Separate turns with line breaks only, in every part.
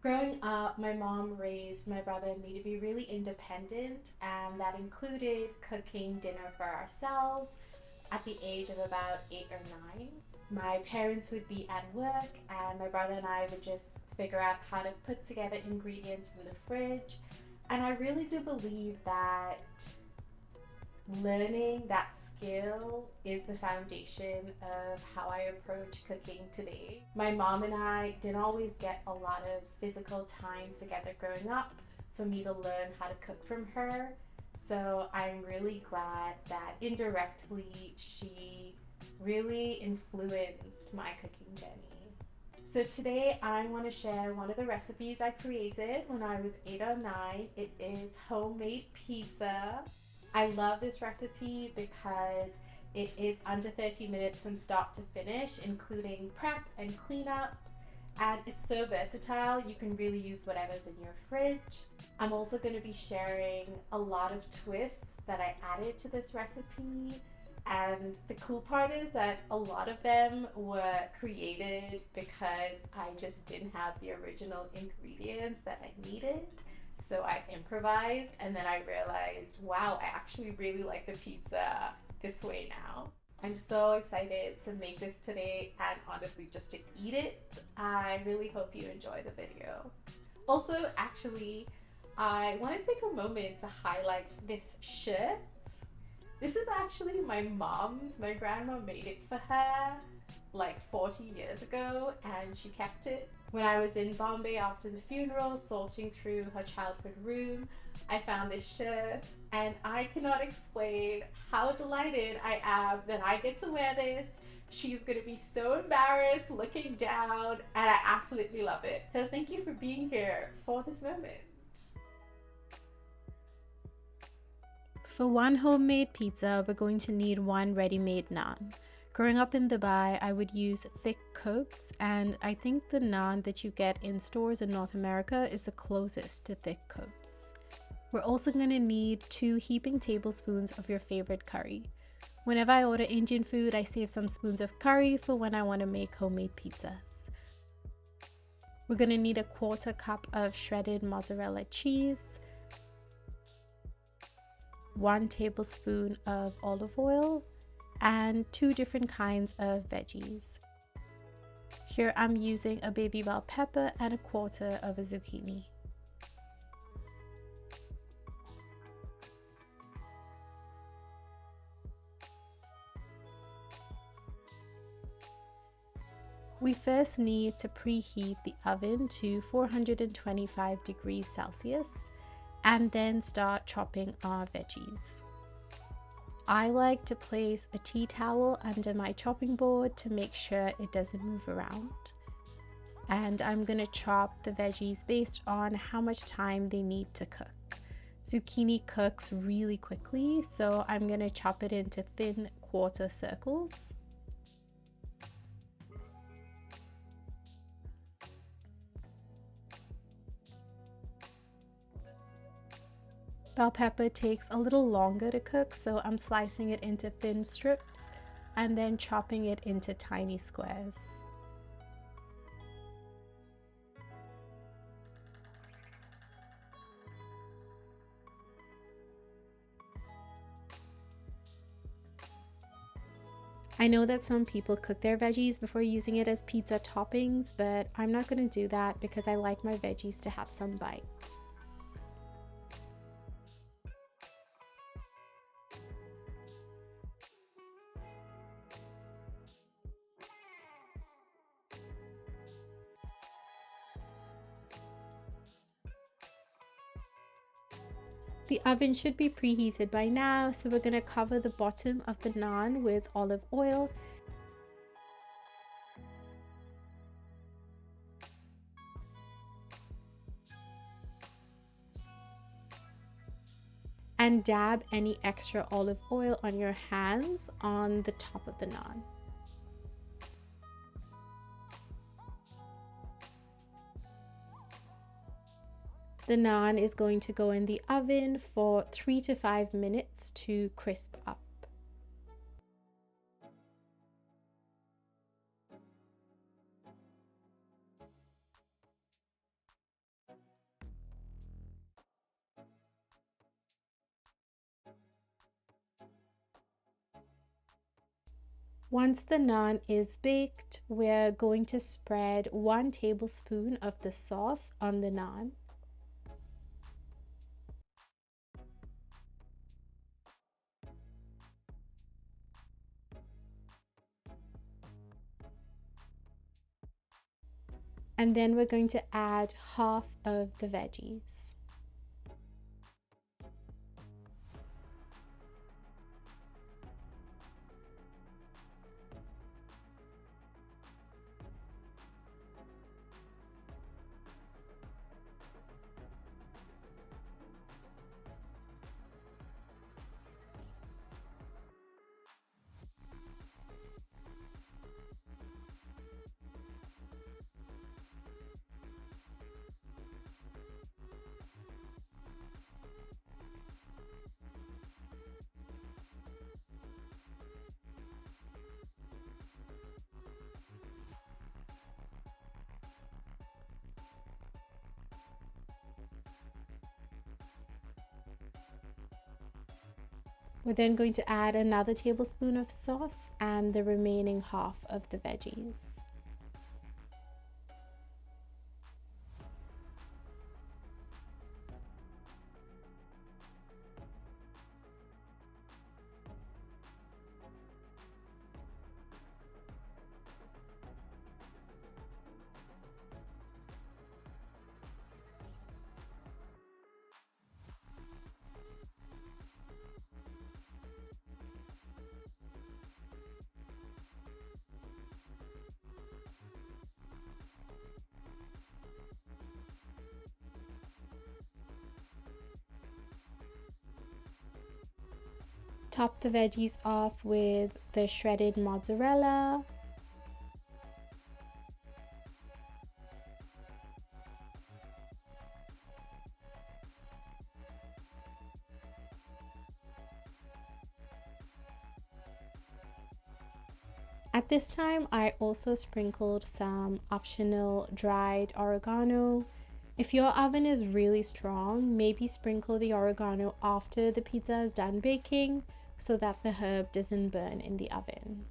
Growing up, my mom raised my brother and me to be really independent, and that included cooking dinner for ourselves at the age of about 8 or 9. My parents would be at work, and my brother and I would just figure out how to put together ingredients from the fridge. And I really do believe that learning that skill is the foundation of how I approach cooking today. My mom and I didn't always get a lot of physical time together growing up for me to learn how to cook from her. So I'm really glad that indirectly she really influenced my cooking journey. So today I want to share one of the recipes I created when I was 8 or 9. It is homemade pizza. I love this recipe because it is under 30 minutes from start to finish, including prep and cleanup. And it's so versatile, you can really use whatever's in your fridge. I'm also going to be sharing a lot of twists that I added to this recipe. And the cool part is that a lot of them were created because I just didn't have the original ingredients that I needed. So I improvised, and then I realized, wow, I actually really like the pizza this way now. I'm so excited to make this today and honestly just to eat it. I really hope you enjoy the video. Also, actually, I want to take a moment to highlight this shirt. This is actually my mom's. My grandma made it for her like 40 years ago, and she kept it. When I was in Bombay after the funeral, sorting through her childhood room, I found this shirt, and I cannot explain how delighted I am that I get to wear this. She's gonna be so embarrassed looking down, and I absolutely love it. So thank you for being here for this moment. For one homemade pizza, we're going to need one ready-made naan. Growing up in Dubai, I would use thick copes, and I think the naan that you get in stores in North America is the closest to thick copes. We're also going to need 2 heaping tablespoons of your favorite curry. Whenever I order Indian food, I save some spoons of curry for when I want to make homemade pizzas. We're going to need a 1/4 cup of shredded mozzarella cheese, 1 tablespoon of olive oil, and 2 different kinds of veggies. Here I'm using a baby bell pepper and a 1/4 of a zucchini. We first need to preheat the oven to 425 degrees Celsius and then start chopping our veggies. I like to place a tea towel under my chopping board to make sure it doesn't move around. And I'm going to chop the veggies based on how much time they need to cook. Zucchini cooks really quickly, so I'm going to chop it into thin 1/4 circles. Bell pepper takes a little longer to cook, so I'm slicing it into thin strips and then chopping it into tiny squares. I know that some people cook their veggies before using it as pizza toppings, but I'm not going to do that because I like my veggies to have some bite. The oven should be preheated by now, so we're going to cover the bottom of the naan with olive oil and dab any extra olive oil on your hands on the top of the naan. The naan is going to go in the oven for 3 to 5 minutes to crisp up. Once the naan is baked, we're going to spread 1 tablespoon of the sauce on the naan. And then we're going to add half of the veggies. We're then going to add another tablespoon of sauce and the remaining half of the veggies. Top the veggies off with the shredded mozzarella. At this time, I also sprinkled some optional dried oregano. If your oven is really strong, maybe sprinkle the oregano after the pizza is done baking so that the herb doesn't burn in the oven.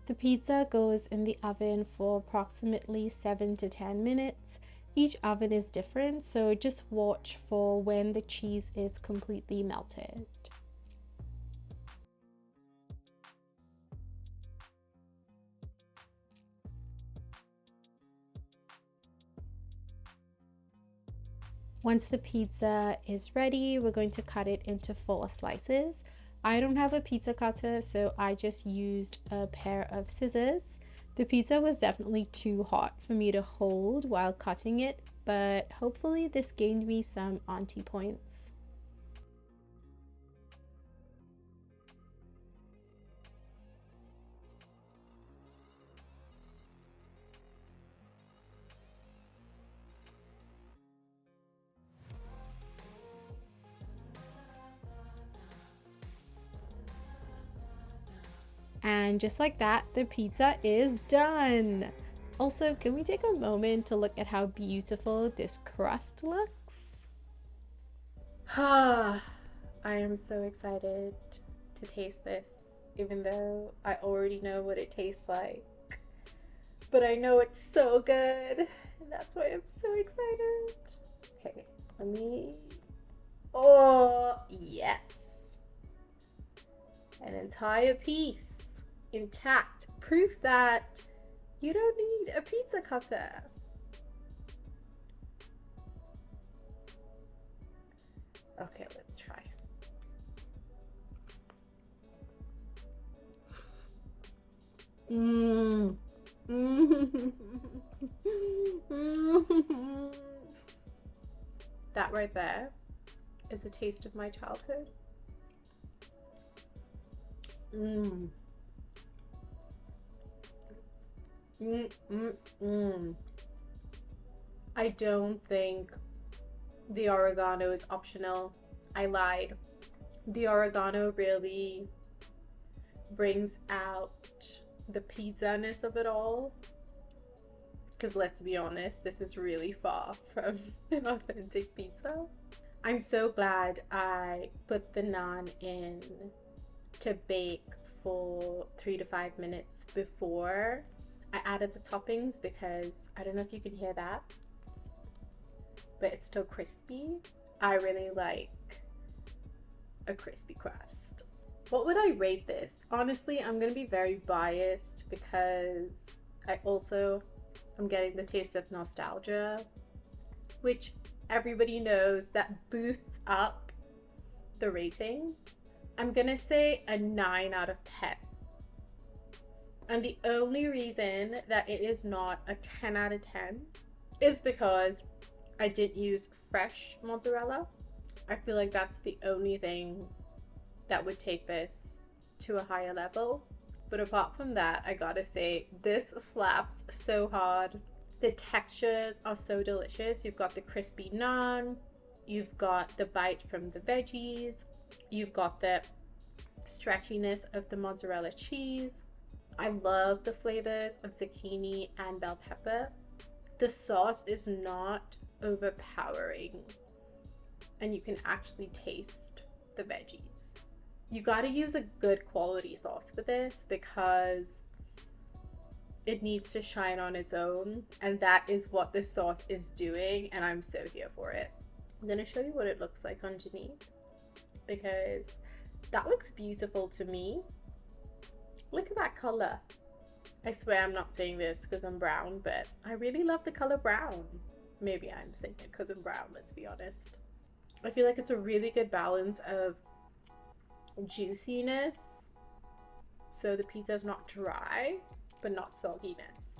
The pizza goes in the oven for approximately 7 to 10 minutes. Each oven is different, so just watch for when the cheese is completely melted. Once the pizza is ready, we're going to cut it into 4 slices. I don't have a pizza cutter, so I just used a pair of scissors. The pizza was definitely too hot for me to hold while cutting it, but hopefully this gained me some auntie points. And just like that, the pizza is done. Also, can we take a moment to look at how beautiful this crust looks? I am so excited to taste this, even though I already know what it tastes like. But I know it's so good, and that's why I'm so excited. Okay, let me... Oh, yes! An entire piece. Intact, proof that you don't need a pizza cutter. Okay, let's try. That right there is a taste of my childhood. I don't think the oregano is optional. I lied. The oregano really brings out the pizza-ness of it all. because let's be honest, this is really far from an authentic pizza. I'm so glad I put the naan in to bake for 3 to 5 minutes before I added the toppings, because I don't know if you can hear that, but it's still crispy. I really like a crispy crust. What would I rate this? Honestly, I'm gonna be very biased because I also am getting the taste of nostalgia, which everybody knows that boosts up the rating. I'm gonna say a 9 out of 10. And the only reason that it is not a 10 out of 10 is because I didn't use fresh mozzarella. I feel like that's the only thing that would take this to a higher level. But apart from that, I gotta say, this slaps so hard. The textures are so delicious. You've got the crispy naan, you've got the bite from the veggies, you've got the stretchiness of the mozzarella cheese. I love the flavors of zucchini and bell pepper. The sauce is not overpowering, and you can actually taste the veggies. You gotta use a good quality sauce for this because it needs to shine on its own, and that is what this sauce is doing, and I'm so here for it. I'm gonna show you what it looks like underneath because that looks beautiful to me. Look at that color. I swear I'm not saying this because I'm brown, but I really love the color brown. Maybe I'm saying it because I'm brown, let's be honest. I feel like it's a really good balance of juiciness, so the pizza is not dry, but not sogginess.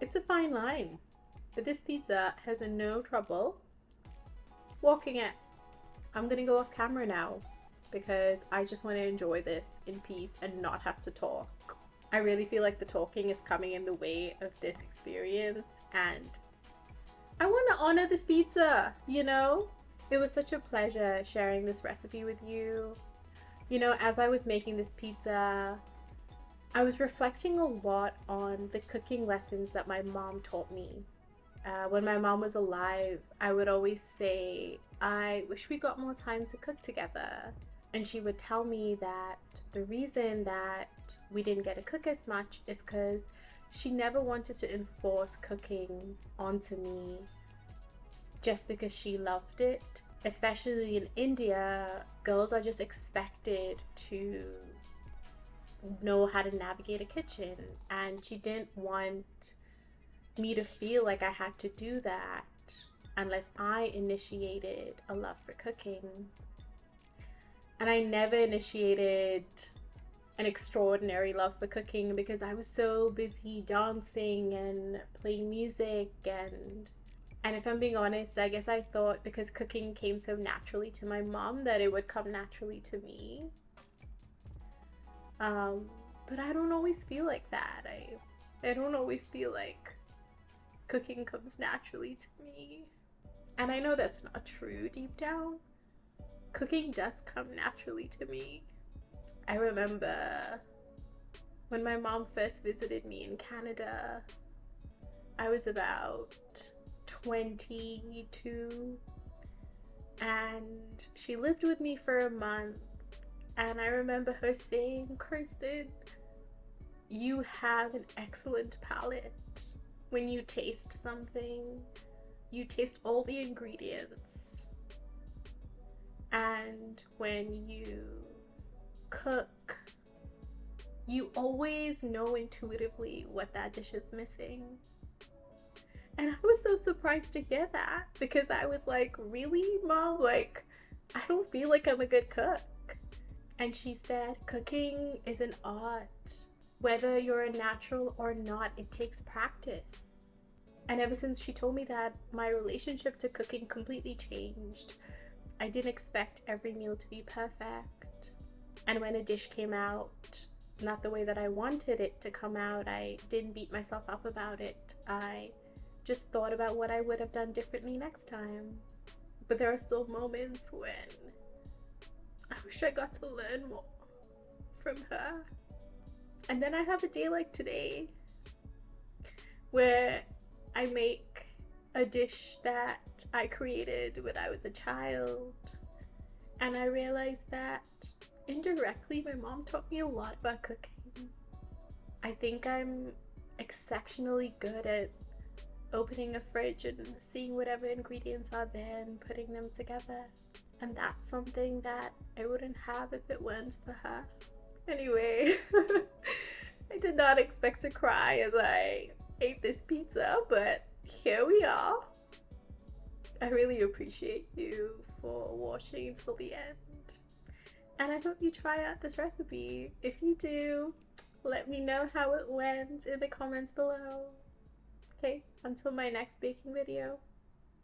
It's a fine line, but this pizza has no trouble walking it. I'm gonna go off camera now because I just want to enjoy this in peace and not have to talk. I really feel like the talking is coming in the way of this experience, and I want to honor this pizza, you know? It was such a pleasure sharing this recipe with you. You know, as I was making this pizza, I was reflecting a lot on the cooking lessons that my mom taught me. When my mom was alive, I would always say, I wish we got more time to cook together. And she would tell me that the reason that we didn't get to cook as much is because she never wanted to enforce cooking onto me just because she loved it. Especially in India, girls are just expected to know how to navigate a kitchen, and she didn't want me to feel like I had to do that unless I initiated a love for cooking. And I never initiated an extraordinary love for cooking because I was so busy dancing and playing music, and if I'm being honest, I guess I thought because cooking came so naturally to my mom that it would come naturally to me. But I don't always feel like that. I don't always feel like cooking comes naturally to me. And I know that's not true deep down. Cooking does come naturally to me. I remember when my mom first visited me in Canada, I was about 22, and she lived with me for a month, and I remember her saying, "Kirsten, you have an excellent palate. When you taste something, you taste all the ingredients. And when you cook, you always know intuitively what that dish is missing." And I was so surprised to hear that because I was like, "Really, Mom? Like, I don't feel like I'm a good cook." And she said, "Cooking is an art. Whether you're a natural or not, it takes practice." And ever since she told me that, my relationship to cooking completely changed. I didn't expect every meal to be perfect. And when a dish came out not the way that I wanted it to come out, I didn't beat myself up about it. I just thought about what I would have done differently next time. But there are still moments when I wish I got to learn more from her. And then I have a day like today where I make a dish that I created when I was a child, and I realized that indirectly my mom taught me a lot about cooking. I think I'm exceptionally good at opening a fridge and seeing whatever ingredients are there and putting them together. And that's something that I wouldn't have if it weren't for her. Anyway, I did not expect to cry as I ate this pizza, but here we are. I really appreciate you for watching until the end. And I hope you try out this recipe. If you do, let me know how it went in the comments below. Okay, until my next baking video.